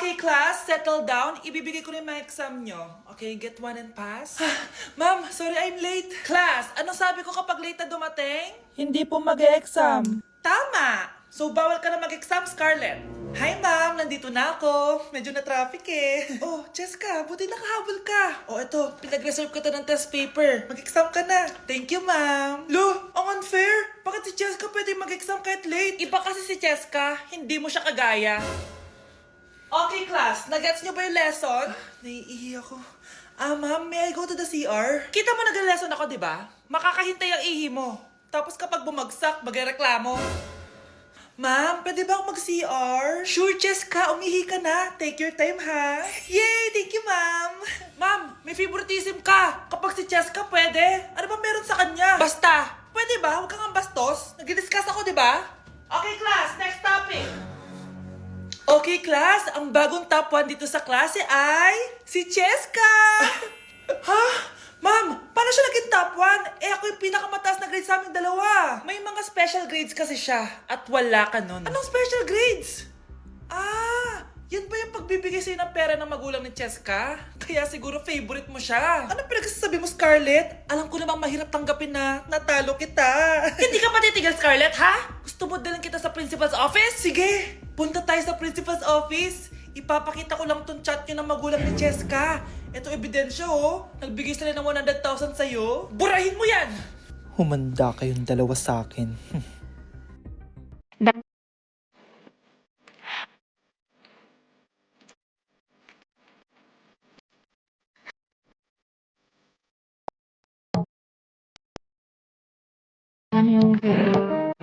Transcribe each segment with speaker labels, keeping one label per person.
Speaker 1: Okay, class, settle down. Ibibigay ko na yung mga exam nyo. Okay, get one and pass. Ma'am, sorry I'm late. Class, anong sabi ko kapag late na dumating? Hindi po mag-e-exam. Tama! So, bawal ka na mag-exam, Scarlett. Hi, ma'am. Nandito na ako. Medyo na-traffic eh. Oh, Cheska, buti nakahabol ka. Oh, eto. Pinag-reserve ka ng test paper. Mag-exam ka na. Thank you, ma'am. Lo, ang unfair. Bakit si Cheska pwede mag-exam kahit late? Iba kasi si Cheska, hindi mo siya kagaya. Okay, class. Nagets niyo ba yung lesson? Naiihi ako. Ma'am, may I go to the CR? Kita mo nag-lesson ako, di ba? Makakahintay ang ihi mo. Tapos kapag bumagsak, magreklamo. Ma'am, pwede ba akong mag-CR? Sure, Cheska. Umihi ka na. Take your time, ha? Yay! Thank you, ma'am. Ma'am, may favoritism ka. Kapag si Cheska, pwede. Ano ba meron sa kanya? Basta. Pwede ba? Huwag kang bastos. Nag-discuss ako, di ba? Okay, class. Next topic. Okay, class. Ang bagong top 1 dito sa klase ay si Cheska! Ha? Ma'am, paano siya naging top 1? Ako yung pinakamataas na grade sa aming dalawa. May mga special grades kasi siya at wala ka nun. Anong special grades? Yan ba yung pagbibigay sa'yo ng pera ng magulang ni Cheska? Kaya siguro favorite mo siya. Ano pinagsasabi mo, Scarlett? Alam ko namang mahirap tanggapin na natalo kita. Hindi ka patitigil, Scarlett, ha? Gusto mo dalhin kita sa principal's office? Sige, punta tayo sa principal's office. Ipapakita ko lang tong chat nyo ng magulang ni Cheska. Ito ebidensya, oh. Nagbigay sila ng 100,000 sa'yo. Burahin mo yan!
Speaker 2: Humanda kayong dalawa sa akin.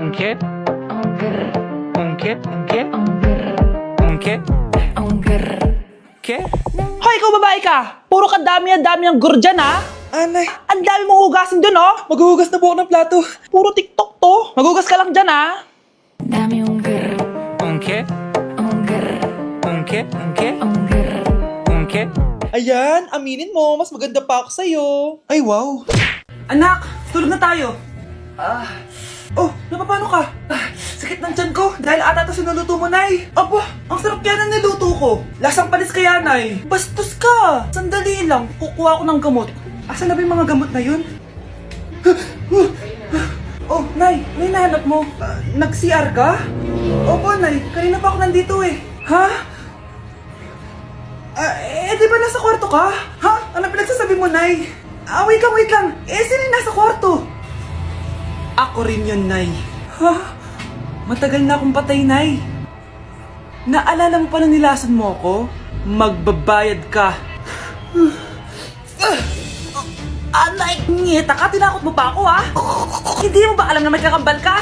Speaker 3: Ungkit? Ungkit? Ungkit? Ungkit? Ke?
Speaker 1: Hoy, ikaw babae ka! Puro kadami ang gur dyan, ha? Anay. Ang dami mong hugasin dun, oh! Maghuhugas na po ako ng plato. Puro TikTok to. Maghugas ka lang dyan, ha?
Speaker 4: Dame un grr,
Speaker 3: Ungkit?
Speaker 4: un grr,
Speaker 3: Ungkit? Ungkit?
Speaker 4: un grr.
Speaker 3: Ungkit?
Speaker 1: Ayan, aminin mo, mas maganda pa ako sa'yo. Ay, wow. Anak, tulog na tayo. Oh, napapano ka? Sakit ng tiyan ko dahil ata ito sinuluto mo, Nay. Aba, ang sarap kaya na niluto ko. Lasang panis kaya, Nay. Bastos ka. Sandali lang, kukuha ko ng gamot. Asan na ba yung mga gamot na yun? Oh, Nay, may nahanap mo. Nag-CR ka? Opo, Nay. Kanina pa ako nandito eh. Ha? Di ba nasa kwarto ka? Ha? Ano pinagsasabi mo, Nay? Wait lang. Sino yung nasa kwarto? Ako rin yun, Nay. Ha? Matagal na akong patay, Nay. Naalala mo pa na nilason mo ako? Magbabayad ka. Nay, ngita ka, tinakot mo pa ako, ha? Hindi mo ba alam na may kakambal ka?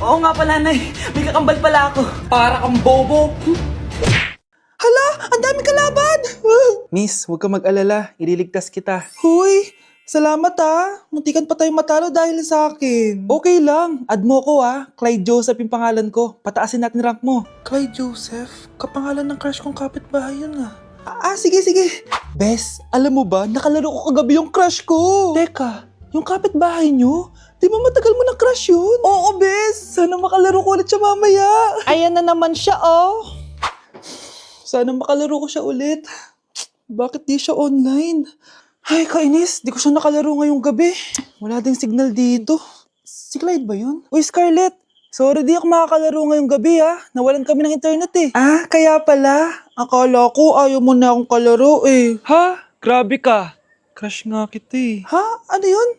Speaker 1: Oo nga pala, Nay. May kakambal pala ako. Para kang bobo. Hala, ang dami kalaban!
Speaker 2: Miss, huwag ka mag-alala. Ililigtas kita.
Speaker 1: Huy, salamat ha. Muntikan pa tayong matalo dahil sa akin.
Speaker 2: Okay lang. Add mo ko Clyde Joseph yung pangalan ko. Pataasin natin rank mo.
Speaker 1: Clyde Joseph? Kapangalan ng crush kong kapitbahay yun sige.
Speaker 2: Bes, alam mo ba, nakalaro ko kagabi yung crush ko.
Speaker 1: Teka, yung kapitbahay nyo? Di ba matagal mo na crush yun? Oo, bes. Sana makalaro ko ulit siya mamaya. Ayan na naman siya, oh. Sana makalaro ko siya ulit. Bakit di siya online? Ay, kainis. Di ko siya nakalaro ngayong gabi. Wala ding signal dito. Si Clyde ba yun? Uy, Scarlett. Sorry, di ako makakalaro ngayong gabi, ha. Nawalan kami ng internet, eh. Kaya pala. Akala ko ayaw mo na akong kalaro, eh.
Speaker 2: Ha? Grabe ka. Crush nga kita eh.
Speaker 1: Ha? Ano yun?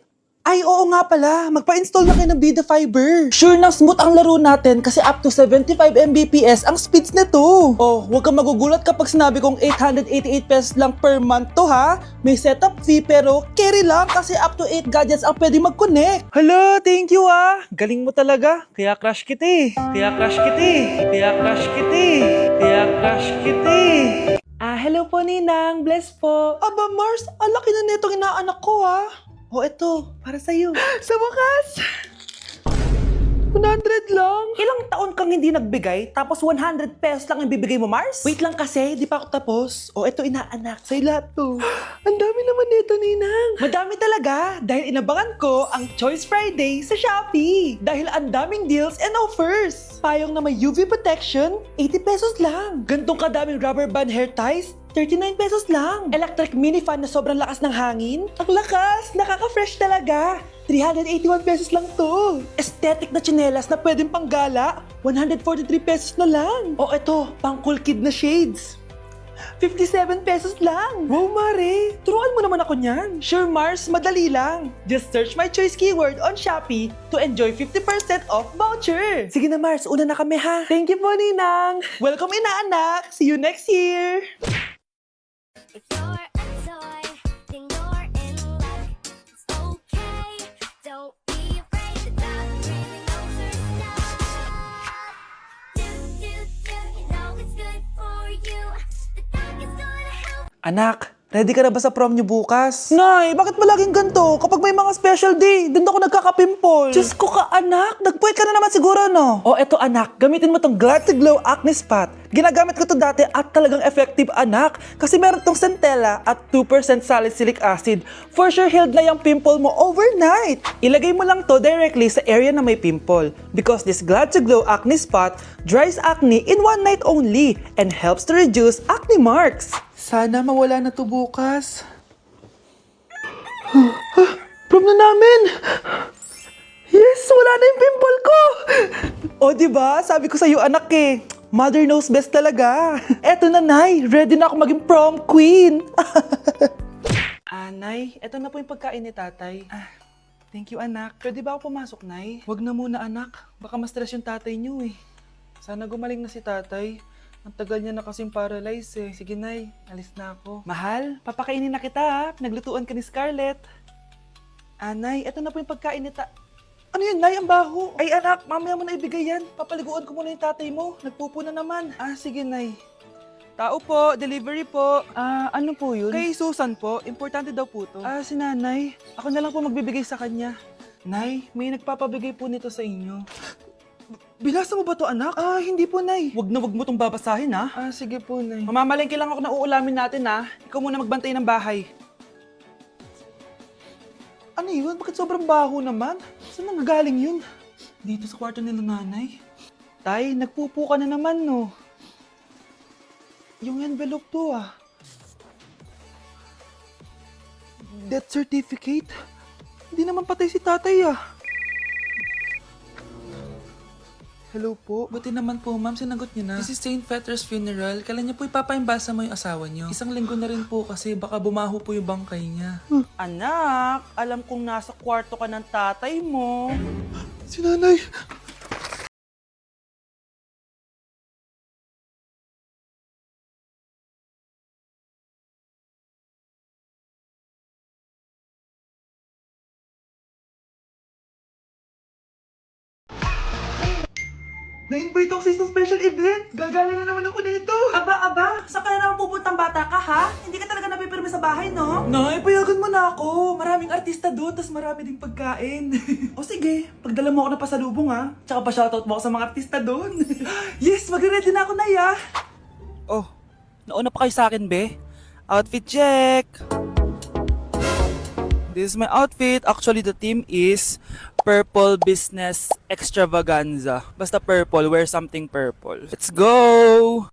Speaker 1: Ay, oo nga pala. Magpa-install na kayo ng Vida Fiber. Sure na smooth ang laro natin kasi up to 75 Mbps ang speeds nito. Oh, huwag kang magugulat kapag sinabi kong 888 pesos lang per month to, ha? May setup fee pero carry lang kasi up to 8 gadgets ang pwede mag-connect.
Speaker 2: Hala, thank you Galing mo talaga. Kaya crush kita eh.
Speaker 1: Hello po, Ninang. Bless po. Aba, Mars, ang laki na netong inaanak ko, ha? Oh, eto, para sa'yo. Sa wakas!
Speaker 2: 100 lang? Ilang taon kang hindi nagbigay, tapos 100 pesos lang ang bibigay mo, Mars? Wait lang kasi, di pa ako tapos. O, eto inaanak, sa'yo lahat to. Ang dami naman nito, Ninang. Madami talaga, dahil inabangan ko ang Choice Friday sa Shopee. Dahil ang daming deals and offers. Payong na may UV protection, 80 pesos lang. Gantong kadaming rubber band hair ties, 39 pesos lang. Electric mini fan na sobrang lakas ng hangin. Ang lakas, nakaka-fresh talaga. 381 pesos lang to. Aesthetic na tsinelas na pwedeng panggala, 143 pesos na lang. O eto, pang cool kid na shades. 57 pesos lang. Wow, Mare. Turuan mo naman ako niyan. Sure, Mars, madali lang. Just search my choice keyword on Shopee to enjoy 50% off voucher. Sige na, Mars. Una na kami, ha? Thank you po, Ninang. Welcome, inaanak. See you next year.
Speaker 5: If you're a toy, then you're in luck. It's okay, don't be afraid. The doctor really knows her stuff. You know it's good for you. The doctor's gonna help.
Speaker 2: Anak, ready ka na ba sa prom niyo bukas? Nay, bakit ba laging ganito? Kapag may mga special day, doon ako nagkakapimpol. Diyos ko ka, anak. Nagpuwit ka na naman siguro, no? O, eto anak, gamitin mo tong Glad to Glow Acne Spot. Ginagamit ko to dati at talagang effective, anak. Kasi meron tong centella at 2% salicylic acid. For sure, healed na yung pimple mo overnight. Ilagay mo lang to directly sa area na may pimple. Because this Glad to Glow Acne Spot dries acne in one night only and helps to reduce acne marks. Sana mawala na to bukas. Prom na namin! Yes! Wala na yung pimple ko! O, diba? Sabi ko sa'yo, anak eh. Mother knows best talaga. Eto na, Nay. Ready na ako maging prom queen. Nay, eto na po yung pagkain ni tatay. Thank you, anak. Pwede ba ako pumasok, Nay? Wag na muna, anak. Baka ma-stress yung tatay niyo eh. Sana gumaling na si tatay. Ang tagal niya na kasing paralyzed eh. Sige, Nay. Alis na ako. Mahal, papakainin na kita ha. Pinaglutuan ka ni Scarlett. Nay, eto na po yung pagkain ni Ano yun, Nay? Ang baho. Ay, anak, mamaya mo na ibigay yan. Papaliguan ko muna yung tatay mo. Nagpupo na naman. Sige, Nay. Tao po, delivery po. Ano po yun? Kay Susan po. Importante daw po to. Si Nanay. Ako na lang po magbibigay sa kanya. Nay, may nagpapabigay po nito sa inyo. Binasa mo ba to, anak? Hindi po, Nay. Wag na wag mo tong babasahin, ha? Sige po, Nay. Mamamalengke lang ako na uulamin natin, ha? Ikaw muna magbantay ng bahay. Ano yun? Bakit sobrang baho naman? Saan nanggagaling yun? Dito sa kwarto nila, Nanay. Tay, nagpupo ka na naman, no? Yung envelope to, Death certificate? Hindi naman patay si tatay, Hello po. Buti naman po, ma'am. Sinagot niyo na. This is St. Peter's Funeral. Kailan niyo po ipapaimbasa mo yung asawa niyo? Isang linggo na rin po kasi baka bumaho po yung bangkay niya. Anak, alam kong nasa kwarto ka ng tatay mo. Si Nanay. Na-invite ako sa isang special event. Gagala na naman ako nito. Aba, saan ka na naman pupuntang bata ka, ha? Hindi ka talaga napipirme sa bahay, no? Nay, payagan mo na ako. Maraming artista doon, tas marami ding pagkain. O sige, pagdala mo ako na pasalubong, ha? Tsaka pa-shoutout mo ako sa mga artista doon. Yes, magre-ready na ako, Nay, ha? Oh, nauna pa kayo sa akin, be? Outfit check! This is my outfit. Actually, the theme is Purple Business Extravaganza. Basta purple, wear something purple. Let's go!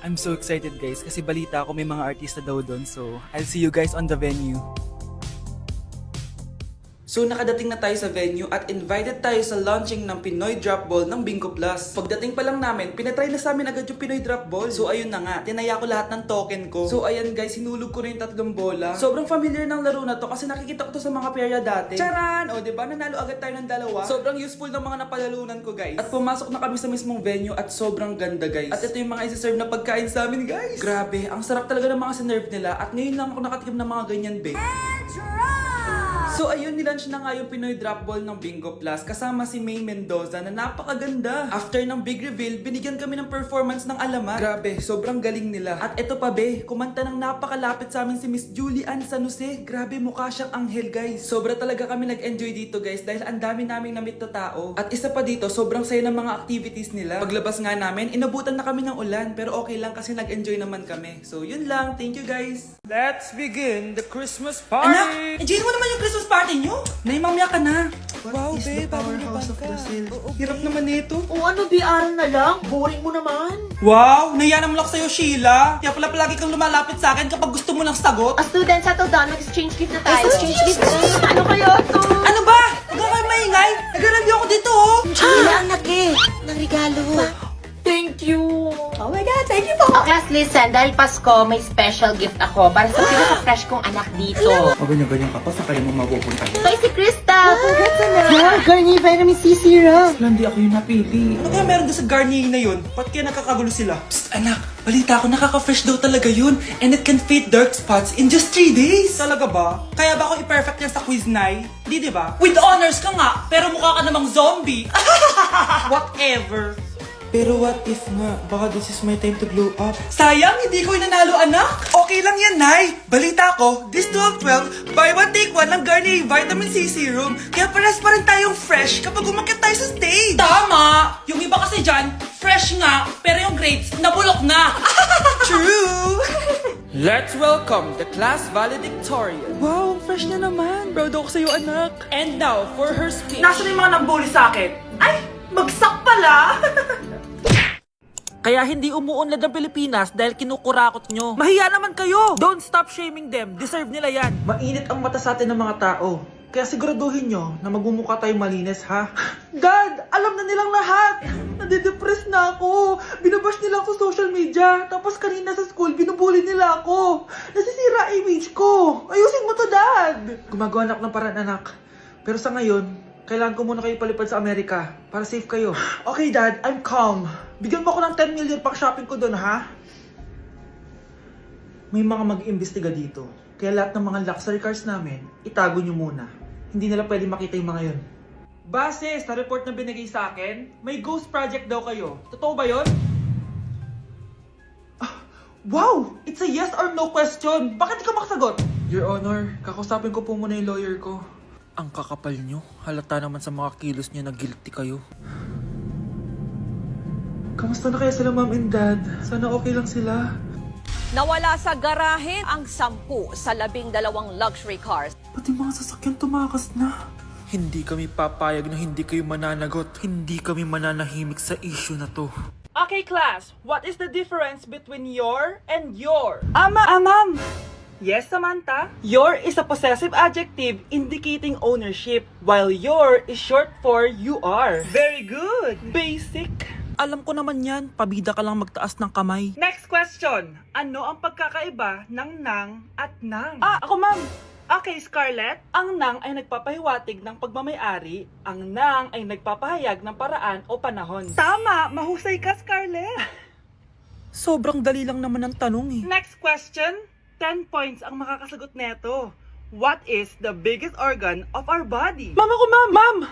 Speaker 2: I'm so excited, guys, kasi balita ako may mga artista daw doon. So, I'll see you guys on the venue. So nakadating na tayo sa venue at invited tayo sa launching ng Pinoy Drop Ball ng Bingo Plus. Pagdating pa lang namin, pinatry na sa amin agad yung Pinoy Drop Ball. So ayun na nga, tinaya ko lahat ng token ko. So ayan guys, hinulog ko na yung 3 bola. Sobrang familiar ng laro na to kasi nakikita ko to sa mga perya dati. Charan! O diba, nanalo agad tayo ng 2. Sobrang useful ng mga napalalunan ko guys. At pumasok na kami sa mismong venue at sobrang ganda guys. At ito yung mga isi-serve na pagkain sa amin guys. Grabe, ang sarap talaga ng mga sinerve nila at ngayon lang ako nakatikim ng mga ganyan be.
Speaker 1: So ayun, nilunch na nga yung Pinoy Drop Ball ng Bingo Plus kasama si May Mendoza na napakaganda. After ng big reveal, binigyan kami ng performance ng alamat. Grabe, sobrang galing nila. At eto pa be, kumanta ng napakalapit sa amin si Miss Julie Ann San Jose. Grabe, mukha siyang anghel guys. Sobra talaga kami nag-enjoy dito guys dahil ang dami naming na-meet na tao. At isa pa dito, sobrang saya ng mga activities nila. Paglabas nga namin, inabutan na kami ng ulan pero okay lang kasi nag-enjoy naman kami. So yun lang, thank you guys.
Speaker 2: Let's begin the Christmas party!
Speaker 1: Anak, enjoy mo naman yung Christmas party nyo. Naimamya ka na.
Speaker 2: Wow, babe, powerhouse of Brazil. Hirap naman nito.
Speaker 6: O ano, BR na lang? Boring mo naman.
Speaker 1: Wow, nahiya naman ako sa'yo, Sheila. Kaya pala palagi kang lumalapit sa akin kapag gusto mo ng sagot.
Speaker 6: A student, settle down. Mag-exchange gift na tayo. Exchange gift Ano kaya to?
Speaker 1: Ano ba? Huwag ka kayo maingay. Nag-review ako dito, oh.
Speaker 6: Sheila, ang laki ng regalo. Thank you. Oh my God, thank you po. Oh, class, listen. Dahil Pasko, may special gift ako para sa pinaka-fresh kong anak dito.
Speaker 1: O ganyan-ganyan ka pa, saan kayo mo mapupunta?
Speaker 6: Ito si Krista. Congrats na. Yeah, Garnier Vitamin C Serum.
Speaker 1: Hindi ako yung napili. Ano kaya meron doon sa Garnier na yun? Ba't kaya nakakagulo sila? Psst, anak. Balita ko, nakaka-fresh daw talaga yun. And it can fade dark spots in just 3 days. Talaga ba? Kaya ba ako i-perfect yan sa quiz, Nay? Di ba? With honors ka nga, pero mukha ka namang zombie. Whatever. Pero what if nga, baka this is my time to glow up. Sayang, hindi ko nanalo, anak. Okay lang yan, Nay. Balita ko, this 12-12, buy one take one ng Garnier Vitamin C Serum. Kaya pares pa rin tayong fresh kapag umakyat tayo sa stage. Tama! Yung iba kasi dyan, fresh nga, pero yung grades, nabulok na. True! Let's welcome the class valedictorian. Wow, fresh na naman. Proud ako sa'yo, anak. And now, for her speech. Nasaan yung mga nambuli sa akin? Ay, bagsak pala! Kaya hindi umuunlad ang Pilipinas dahil kinukurakot nyo. Mahiya naman kayo! Don't stop shaming them. Deserve nila yan. Mainit ang mata sa atin ng mga tao. Kaya siguraduhin nyo na magmumukha tayong malinis, ha? Dad! Alam na nilang lahat! Nadidepress na ako! Binabash nila ako sa social media. Tapos kanina sa school, binubuli nila ako. Nasisira image ko. Ayusin mo to, Dad! Gumagawa na ako ng paraan, anak. Pero sa ngayon, kailangan ko muna kayo palipad sa Amerika para safe kayo. Okay, Dad. I'm calm. Bigyan mo ako ng 10 million pang shopping ko doon, ha? May mga mag-iimbestiga dito. Kaya lahat ng mga luxury cars namin, itago nyo muna. Hindi nila pwede makita yung mga yun. Base sa report na binigay sa akin, may ghost project daw kayo. Totoo ba yun? Ah, wow! It's a yes or no question. Bakit di ka makasagot? Your Honor, kakausapin ko po muna yung lawyer ko. Ang kakapal nyo. Halata naman sa mga kilos nyo na guilty kayo. Kamusta na kaya sila, Mom and Dad? Sana okay lang sila.
Speaker 7: Nawala sa garahe ang 10 sa 12 luxury cars.
Speaker 1: Pati mga sasakyan tumakas na. Hindi kami papayag na hindi kayo mananagot. Hindi kami mananahimik sa issue na to. Okay, class. What is the difference between your and your? Ma'am. Yes, Samantha. Your is a possessive adjective indicating ownership, while your is short for you are. Very good. Basic. Alam ko naman yan. Pabida ka lang magtaas ng kamay. Next question. Ano ang pagkakaiba ng nang at nang? Ako, ma'am. Okay, Scarlett. Ang nang ay nagpapahiwatig ng pagmamayari. Ang nang ay nagpapahayag ng paraan o panahon. Tama! Mahusay ka, Scarlett. Sobrang dali lang naman ang tanong eh. Next question. 10 points ang makakasagot neto. What is the biggest organ of our body? Ma'am!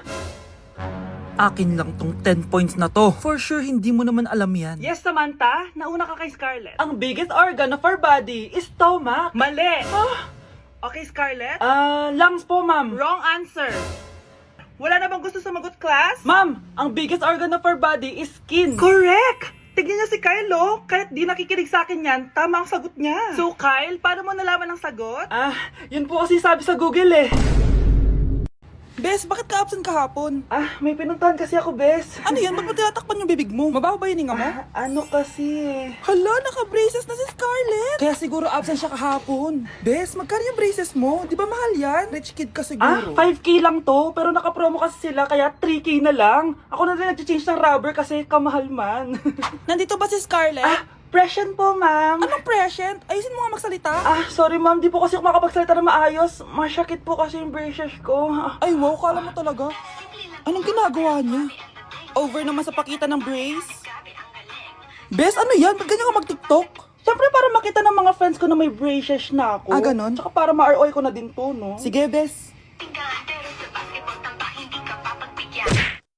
Speaker 1: Akin lang tong 10 points na to. For sure, hindi mo naman alam yan. Yes, Samantha. Nauna ka kay Scarlett. Ang biggest organ of our body is stomach. Mali! Okay, Scarlett? Lungs po, ma'am. Wrong answer. Wala na bang gusto sumagot, class? Ma'am, ang biggest organ of our body is skin. Correct! Tignan niya si Kyle, oh. Kahit di nakikinig sa akin yan, tama ang sagot niya. So, Kyle, paano mo nalaman ang sagot? Yun po kasi sabi sa Google eh. Bes, bakit ka absent kahapon? May pinuntahan kasi ako, Bes. Ano yan? Ba't mo tinatakpan yung bibig mo? Mabaho ba yung hinga mo? Ano kasi? Hala, naka-braces na si Scarlett. Kaya siguro absent siya kahapon. Bes, magkano yung braces mo? Di ba mahal yan? Rich kid ka siguro. 5K lang to, pero naka-promo kasi sila, kaya 3K na lang. Ako na rin nag-change ng rubber kasi kamahal man. Nandito ba si Scarlett? Present po, ma'am. Anong present? Ayusin mo nga magsalita. Sorry, ma'am. Di po kasi ako makapagsalita na maayos. Masyakit po kasi yung braces ko. Ay, wow. Kala mo talaga. Anong ginagawa niya? Over naman sa pakita ng brace. Bes, ano yan? Ba't ganyan ka mag-tiktok? Siyempre para makita ng mga friends ko na may braces na ako. Ganon? Tsaka para ma-ROI ko na din to, no? Sige, Bes.
Speaker 5: tinggahan pero